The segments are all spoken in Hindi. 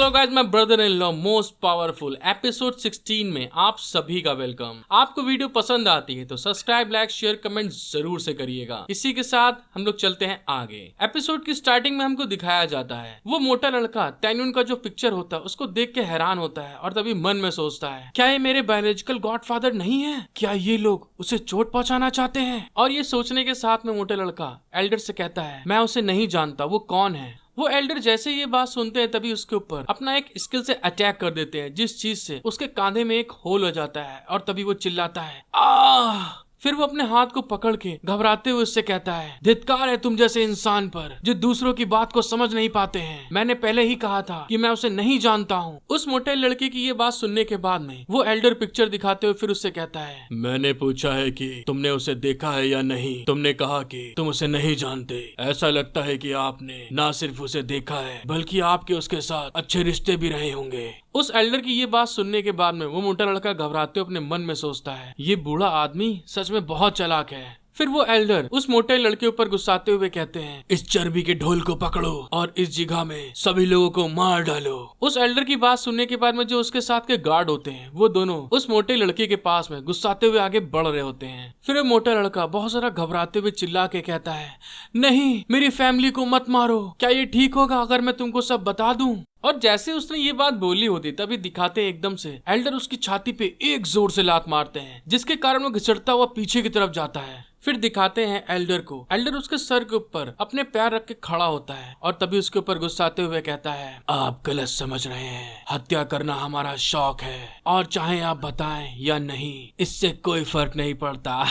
Hello guys, my brother in law most powerful episode 16 में आप सभी का वेलकम। आपको वीडियो पसंद आती है तो सब्सक्राइब, लाइक, शेयर, कमेंट जरूर से करिएगा। इसी के साथ हम लोग चलते हैं आगे। एपिसोड की स्टार्टिंग में हमको दिखाया जाता है वो मोटा लड़का टैन्यून का जो पिक्चर होता है उसको देख के हैरान होता है और तभी मन में सोचता है, क्या ये मेरे बायोलॉजिकल गॉडफादर नहीं है? क्या ये लोग उसे चोट पहुंचाना चाहते हैं? और ये सोचने के साथ में मोटा लड़का एल्डर से कहता है, मैं उसे नहीं जानता, वो कौन है? वो एल्डर जैसे ये बात सुनते हैं तभी उसके ऊपर अपना एक स्किल से अटैक कर देते हैं, जिस चीज से उसके कांधे में एक होल हो जाता है और तभी वो चिल्लाता है, आह! फिर वो अपने हाथ को पकड़ के घबराते हुए उससे कहता है, धिक्कार है तुम जैसे इंसान पर जो दूसरों की बात को समझ नहीं पाते हैं। मैंने पहले ही कहा था कि मैं उसे नहीं जानता हूँ। उस मोटे लड़के की ये बात सुनने के बाद में वो एल्डर पिक्चर दिखाते हुए फिर उससे कहता है, मैंने पूछा है कि तुमने उसे देखा है या नहीं। तुमने कहा कि तुम उसे नहीं जानते। ऐसा लगता है कि आपने ना सिर्फ उसे देखा है बल्कि आपके उसके साथ अच्छे रिश्ते भी रहे होंगे। उस एल्डर की ये बात सुनने के बाद में वो मोटा लड़का घबराते हुए अपने मन में सोचता है, ये बूढ़ा आदमी सच में बहुत चालाक है। फिर वो एल्डर उस मोटे लड़के ऊपर गुस्साते हुए कहते हैं, इस चर्बी के ढोल को पकड़ो और इस जगह में सभी लोगों को मार डालो। उस एल्डर की बात सुनने के बाद में जो उसके साथ के गार्ड होते हैं वो दोनों उस मोटे लड़के के पास में गुस्साते हुए आगे बढ़ रहे होते हैं। फिर वो मोटा लड़का बहुत सारा घबराते हुए चिल्ला के कहता है, नहीं, मेरी फैमिली को मत मारो। क्या ये ठीक होगा अगर मैं तुमको सब बता दूं? और जैसे उसने ये बात बोली होती तभी दिखाते एकदम से एल्डर उसकी छाती पे एक जोर से लात मारते हैं, जिसके कारण वो घिसटता हुआ पीछे की तरफ जाता है। फिर दिखाते हैं एल्डर को। एल्डर उसके सर के ऊपर अपने पैर रख के खड़ा होता है और तभी उसके ऊपर गुस्साते हुए कहता है, आप गलत समझ रहे हैं। हत्या करना हमारा शौक है और चाहे आप बताएं या नहीं, इससे कोई फर्क नहीं पड़ता।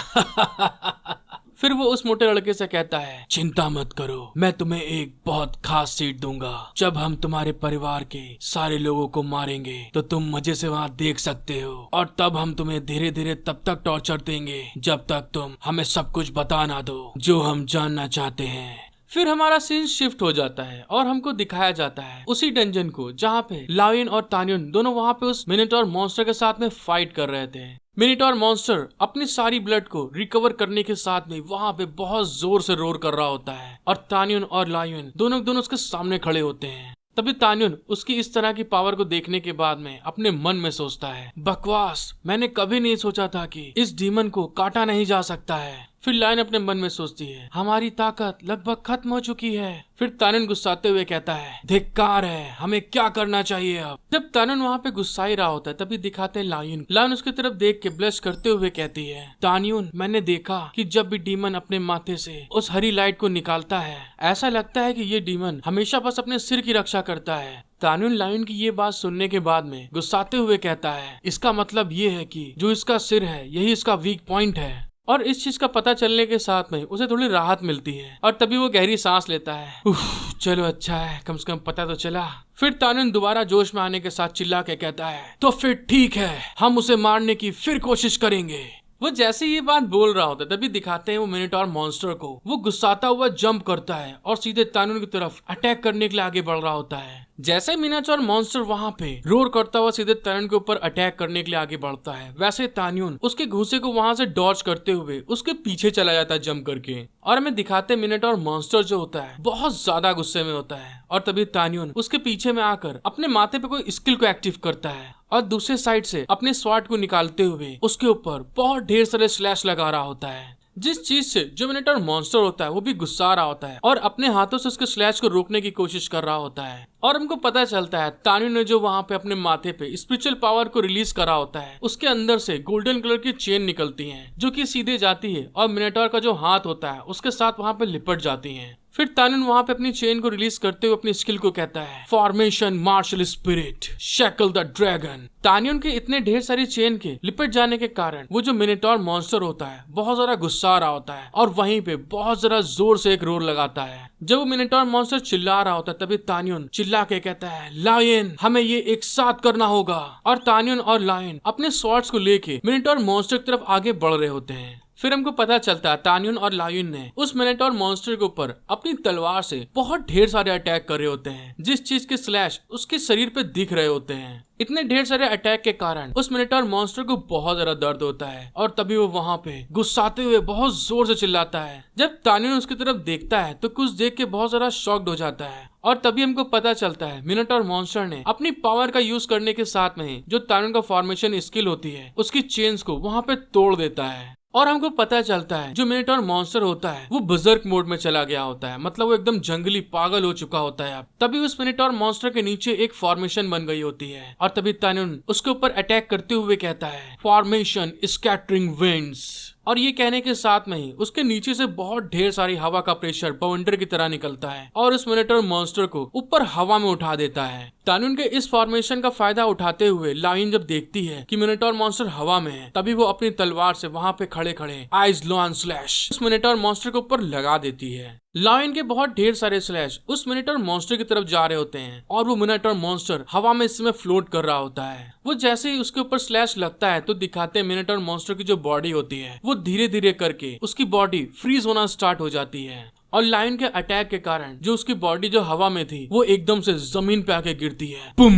फिर वो उस मोटे लड़के से कहता है, चिंता मत करो, मैं तुम्हें एक बहुत खास सीट दूंगा। जब हम तुम्हारे परिवार के सारे लोगों को मारेंगे तो तुम मजे से वहाँ देख सकते हो और तब हम तुम्हें धीरे धीरे तब तक टॉर्चर देंगे जब तक तुम हमें सब कुछ बता ना दो जो हम जानना चाहते हैं। फिर हमारा सीन शिफ्ट हो जाता है और हमको दिखाया जाता है उसी डंजन को जहाँ पे लायन और तान्युन दोनों वहाँ पे उस मिनोटॉर मॉन्स्टर के साथ में फाइट कर रहे थे। मिनोटॉर मॉन्स्टर अपनी सारी ब्लड को रिकवर करने के साथ में वहाँ पे बहुत जोर से रोर कर रहा होता है और तान्युन और लायन दोनों उसके सामने खड़े होते हैं। तभी तान्युन उसकी इस तरह की पावर को देखने के बाद में अपने मन में सोचता है, बकवास, मैंने कभी नहीं सोचा था कि इस डीमन को काटा नहीं जा सकता है। फिर लायन अपने मन में सोचती है, हमारी ताकत लगभग खत्म हो चुकी है। फिर तान्युन गुस्साते हुए कहता है, धिक्कार है, हमें क्या करना चाहिए अब? जब तान्युन वहाँ पे गुस्सा ही रहा होता है तभी दिखाते हैं लायन उसकी तरफ देख के ब्लश करते हुए कहती है, तान्युन, मैंने देखा कि जब भी डीमन अपने माथे से उस हरी लाइट को निकालता है ऐसा लगता है कि ये डीमन हमेशा बस अपने सिर की रक्षा करता है। तान्युन लायन की ये बात सुनने के बाद में गुस्साते हुए कहता है, इसका मतलब ये है कि जो इसका सिर है यही इसका वीक पॉइंट है। और इस चीज का पता चलने के साथ में उसे थोड़ी राहत मिलती है और तभी वो गहरी सांस लेता है, चलो अच्छा है, कम से कम पता तो चला। फिर तान्युन दोबारा जोश में आने के साथ चिल्ला के कहता है, तो फिर ठीक है, हम उसे मारने की फिर कोशिश करेंगे। वो जैसे ये बात बोल रहा होता है तभी दिखाते हैं वो मिनोटॉर मॉन्स्टर को। वो गुस्साता हुआ जंप करता है और सीधे तान्युन की तरफ अटैक करने के लिए आगे बढ़ रहा होता है। जैसे मिनोटॉर मॉन्स्टर वहाँ पे रोर करता हुआ सीधे तान्युन के ऊपर अटैक करने के लिए आगे बढ़ता है, वैसे तान्युन उसके घूंसे को वहाँ से डॉज करते हुए उसके पीछे चला जाता है जंप करके। और हमें दिखाते मिनोटॉर मॉन्स्टर जो होता है बहुत ज्यादा गुस्से में होता है और तभी तान्युन उसके पीछे में आकर अपने माथे पे कोई स्किल को एक्टिव करता है और दूसरे साइड से अपने स्वॉर्ड को निकालते हुए उसके ऊपर बहुत ढेर सारे स्लैश लगा रहा होता है, जिस चीज से जो मिनोटॉर मॉन्स्टर होता है वो भी गुस्सा रहा होता है और अपने हाथों से उसके स्लैश को रोकने की कोशिश कर रहा होता है। और हमको पता चलता है तान्युन ने जो वहाँ पे अपने माथे पे स्पिरिचुअल पावर को रिलीज करा होता है उसके अंदर से गोल्डन कलर की चेन निकलती है जो कि सीधे जाती है और मिनोटॉर का जो हाथ होता है उसके साथ वहाँ पे लिपट जाती है। फिर तान्युन वहाँ पे अपनी चेन को रिलीज करते हुए अपनी स्किल को कहता है, formation martial spirit shackle the dragon. Tanyun के इतने ढेर सारी चेन के लिपट जाने के कारण वो जो मिनोटॉर मॉन्स्टर होता है बहुत ज्यादा गुस्सा आ रहा होता है और वहीं पे बहुत ज्यादा जोर से एक रोर लगाता है। जब वो मिनोटॉर मॉन्स्टर चिल्ला रहा होता है तभी तान्युन चिल्ला के कहता है, लायन, हमें ये एक साथ करना होगा। और तान्युन और लायन अपने स्वॉर्ड्स को लेके मिनोटॉर मॉन्स्टर की तरफ आगे बढ़ रहे होते हैं। फिर हमको पता चलता है तान्युन और लायुन ने उस मिनोटॉर मॉन्स्टर के ऊपर अपनी तलवार से बहुत ढेर सारे अटैक कर रहे होते हैं, जिस चीज के स्लैश उसके शरीर पे दिख रहे होते हैं। इतने ढेर सारे अटैक के कारण उस मिनोटॉर मॉन्स्टर को बहुत ज्यादा दर्द होता है और तभी वो वहाँ पे गुस्साते हुए बहुत जोर से चिल्लाता है। जब तान्युन उसकी तरफ देखता है तो कुछ देख के बहुत ज्यादा शॉक्ड हो जाता है और तभी हमको पता चलता है मिनोटॉर मॉन्स्टर ने अपनी पावर का यूज करने के साथ में जो तान्युन का फॉर्मेशन स्किल होती है उसकी चेन्स को वहाँ पे तोड़ देता है। और हमको पता चलता है जो मिनोटॉर मॉन्स्टर होता है वो बर्जर्क मोड में चला गया होता है, मतलब वो एकदम जंगली पागल हो चुका होता है। अब तभी उस मिनोटॉर मॉन्स्टर के नीचे एक फॉर्मेशन बन गई होती है और तभी तान्युन उसके ऊपर अटैक करते हुए कहता है फॉर्मेशन स्कैटरिंग विंड्स। और ये कहने के साथ में ही उसके नीचे से बहुत ढेर सारी हवा का प्रेशर बवंडर की तरह निकलता है और उस मिनोटॉर मॉन्स्टर को ऊपर हवा में उठा देता है। तान्युन के इस फॉर्मेशन का फायदा उठाते हुए लायुन जब देखती है कि मिनोटॉर मॉन्स्टर हवा में है तभी वो अपनी तलवार से वहाँ पे खड़े खड़े आइज लॉन स्लैश उस मिनोटॉर मॉन्स्टर के ऊपर लगा देती है। लायन के बहुत ढेर सारे स्लैश उस मिनोटॉर मॉन्स्टर की तरफ जा रहे होते हैं और वो मिनोटॉर मॉन्स्टर हवा में इस समय फ्लोट कर रहा होता है। वो जैसे ही उसके ऊपर स्लैश लगता है तो दिखाते हैं मिनोटॉर मॉन्स्टर की जो बॉडी होती है वो धीरे धीरे करके उसकी बॉडी फ्रीज होना स्टार्ट हो जाती है और लायन के अटैक के कारण जो उसकी बॉडी जो हवा में थी वो एकदम से जमीन पे आके गिरती है बुम।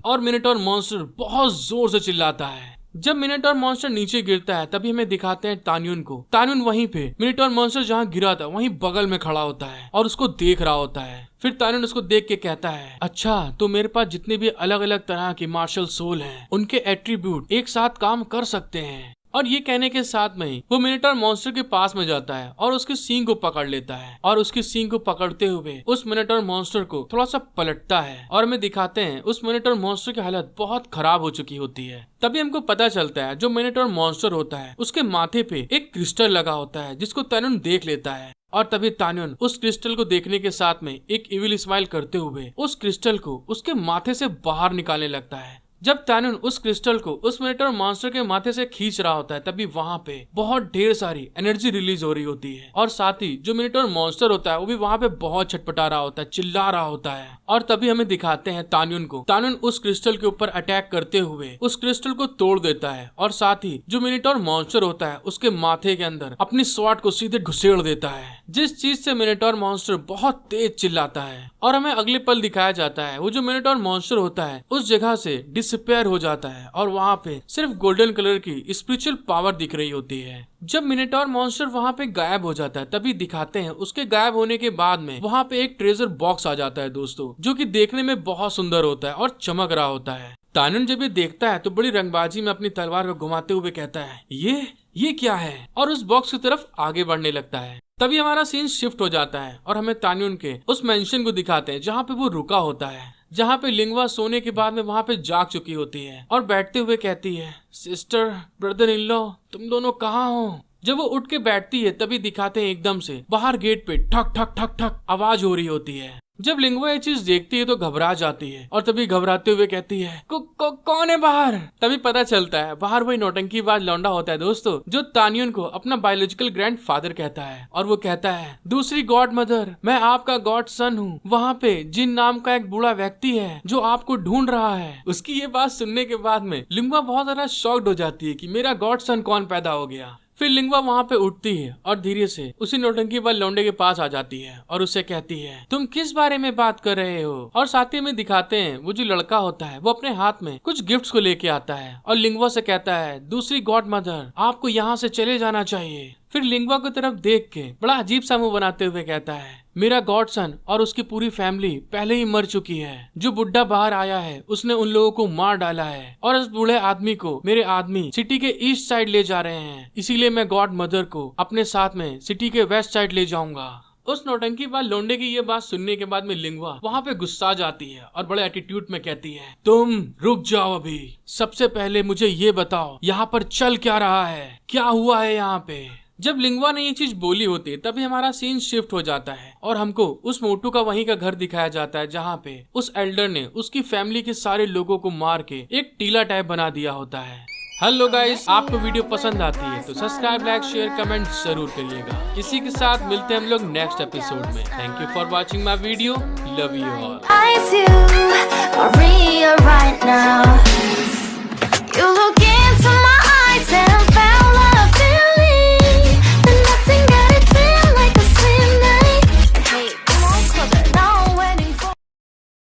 और मिनोटॉर मॉन्स्टर बहुत जोर से चिल्लाता है। जब मिनोटॉर मॉन्स्टर नीचे गिरता है तभी हमें दिखाते हैं तान्युन को। तान्युन वहीं पे मिनोटॉर मॉन्स्टर जहाँ गिरा था वहीं बगल में खड़ा होता है और उसको देख रहा होता है। फिर तान्युन उसको देख के कहता है अच्छा तो मेरे पास जितने भी अलग अलग तरह की मार्शल सोल हैं उनके एट्रीब्यूट एक साथ काम कर सकते हैं। और ये कहने के साथ में ही वो मिनोटॉर मॉन्स्टर के पास में जाता है और उसकी सींग को पकड़ लेता है और उसकी सींग को पकड़ते हुए उस मिनोटॉर मॉन्स्टर को थोड़ा सा पलटता है और हमें दिखाते हैं उस मिनोटॉर मॉन्स्टर की हालत बहुत खराब हो चुकी होती है। तभी हमको पता चलता है जो मिनोटॉर मॉन्स्टर होता है उसके माथे पे एक क्रिस्टल लगा होता है जिसको तान्युन देख लेता है और तभी तान्युन उस क्रिस्टल को देखने के साथ में एक इविल स्माइल करते हुए उस क्रिस्टल को उसके माथे से बाहर निकालने लगता है। जब तान्युन उस क्रिस्टल को उस मिनोटॉर मॉन्स्टर के माथे से खींच रहा होता है तभी वहाँ पे बहुत ढेर सारी एनर्जी रिलीज हो रही होती है और साथ ही जो मिनोटॉर मॉन्स्टर होता है वो भी वहाँ पे बहुत छटपटा रहा होता है, चिल्ला रहा होता है। और तभी हमें दिखाते हैं तान्युन को। तान्युन उस क्रिस्टल के ऊपर अटैक करते हुए उस क्रिस्टल को तोड़ देता है और साथ ही जो मिनोटॉर मॉन्स्टर होता है उसके माथे के अंदर अपनी स्वॉर्ड को सीधे घुसेड़ देता है, जिस चीज से मिनोटॉर मॉन्स्टर बहुत तेज चिल्लाता है। और हमें अगले पल दिखाया जाता है वो जो मिनोटॉर मॉन्स्टर होता है उस जगह से डिसअपियर हो जाता है और वहाँ पे सिर्फ गोल्डन कलर की स्पिरिचुअल पावर दिख रही होती है। जब मिनोटॉर मॉन्स्टर वहाँ पे गायब हो जाता है तभी दिखाते हैं उसके गायब होने के बाद में वहाँ पे एक ट्रेजर बॉक्स आ जाता है दोस्तों, जो कि देखने में बहुत सुंदर होता है और चमक रहा होता है। तान्युन जब ये देखता है तो बड़ी रंगबाजी में अपनी तलवार को घुमाते हुए कहता है ये क्या है, और उस बॉक्स की तरफ आगे बढ़ने लगता है। तभी हमारा सीन शिफ्ट हो जाता है और हमें तान्युन के उस मेंशन को दिखाते हैं जहाँ पे वो रुका होता है, जहाँ पे लिंगवा सोने के बाद में वहाँ पे जाग चुकी होती है और बैठते हुए कहती है सिस्टर ब्रदर इन लॉ तुम दोनों कहाँ हो। जब वो उठ के बैठती है तभी दिखाते हैं एकदम से बाहर गेट पे ठक ठक ठक ठक आवाज हो रही होती है। जब लिंगवा ये चीज देखती है तो घबरा जाती है और तभी घबराते हुए कहती है कौन है बाहर। तभी पता चलता है बाहर वही नौटंकीबाज लौंडा होता है दोस्तों, जो तान्युन को अपना बायोलॉजिकल ग्रैंडफादर कहता है और वो कहता है दूसरी गॉड मदर मैं आपका गॉड सन हूँ, वहाँ पे जिन नाम का एक बूढ़ा व्यक्ति है जो आपको ढूंढ रहा है। उसकी ये बात सुनने के बाद में लिंगवा बहुत ज्यादा शॉक्ड हो जाती है कि मेरा गॉड सन कौन पैदा हो गया। फिर लिंगवा वहाँ पे उठती है और धीरे से उसी नौटंकीबाज लौंडे के पास आ जाती है और उससे कहती है तुम किस बारे में बात कर रहे हो। और साथ ही में दिखाते हैं वो जो लड़का होता है वो अपने हाथ में कुछ गिफ्ट्स को लेके आता है और लिंगवा से कहता है दूसरी गॉड मदर आपको यहाँ से चले जाना चाहिए। फिर लिंगवा की तरफ देख के बड़ा अजीब सा मुंह बनाते हुए कहता है मेरा गॉड सन और उसकी पूरी फैमिली पहले ही मर चुकी है। जो बुड्ढा बाहर आया है उसने उन लोगों को मार डाला है और उस बूढ़े आदमी को मेरे आदमी सिटी के ईस्ट साइड ले जा रहे हैं, इसीलिए मैं गॉड मदर को अपने साथ में सिटी के वेस्ट साइड ले जाऊंगा। उस नौटंकीबाज लोंडे की ये बात सुनने के बाद में लिंगवा वहाँ पे गुस्सा जाती है और बड़े एटीट्यूड में कहती है तुम रुक जाओ, अभी सबसे पहले मुझे ये बताओ यहाँ पर चल क्या रहा है, क्या हुआ है यहाँ पे। जब लिंगवा ने ये चीज बोली होती है तभी हमारा सीन शिफ्ट हो जाता है और हमको उस मोटू का वहीं का घर दिखाया जाता है जहाँ पे उस एल्डर ने उसकी फैमिली के सारे लोगों को मार के एक टीला टाइप बना दिया होता है। हेलो गाइस, आपको वीडियो पसंद आती है तो सब्सक्राइब लाइक शेयर कमेंट जरूर करिएगा। इसी के साथ मिलते हैं हम लोग नेक्स्ट एपिसोड में। Thank you for watching my video, love you all.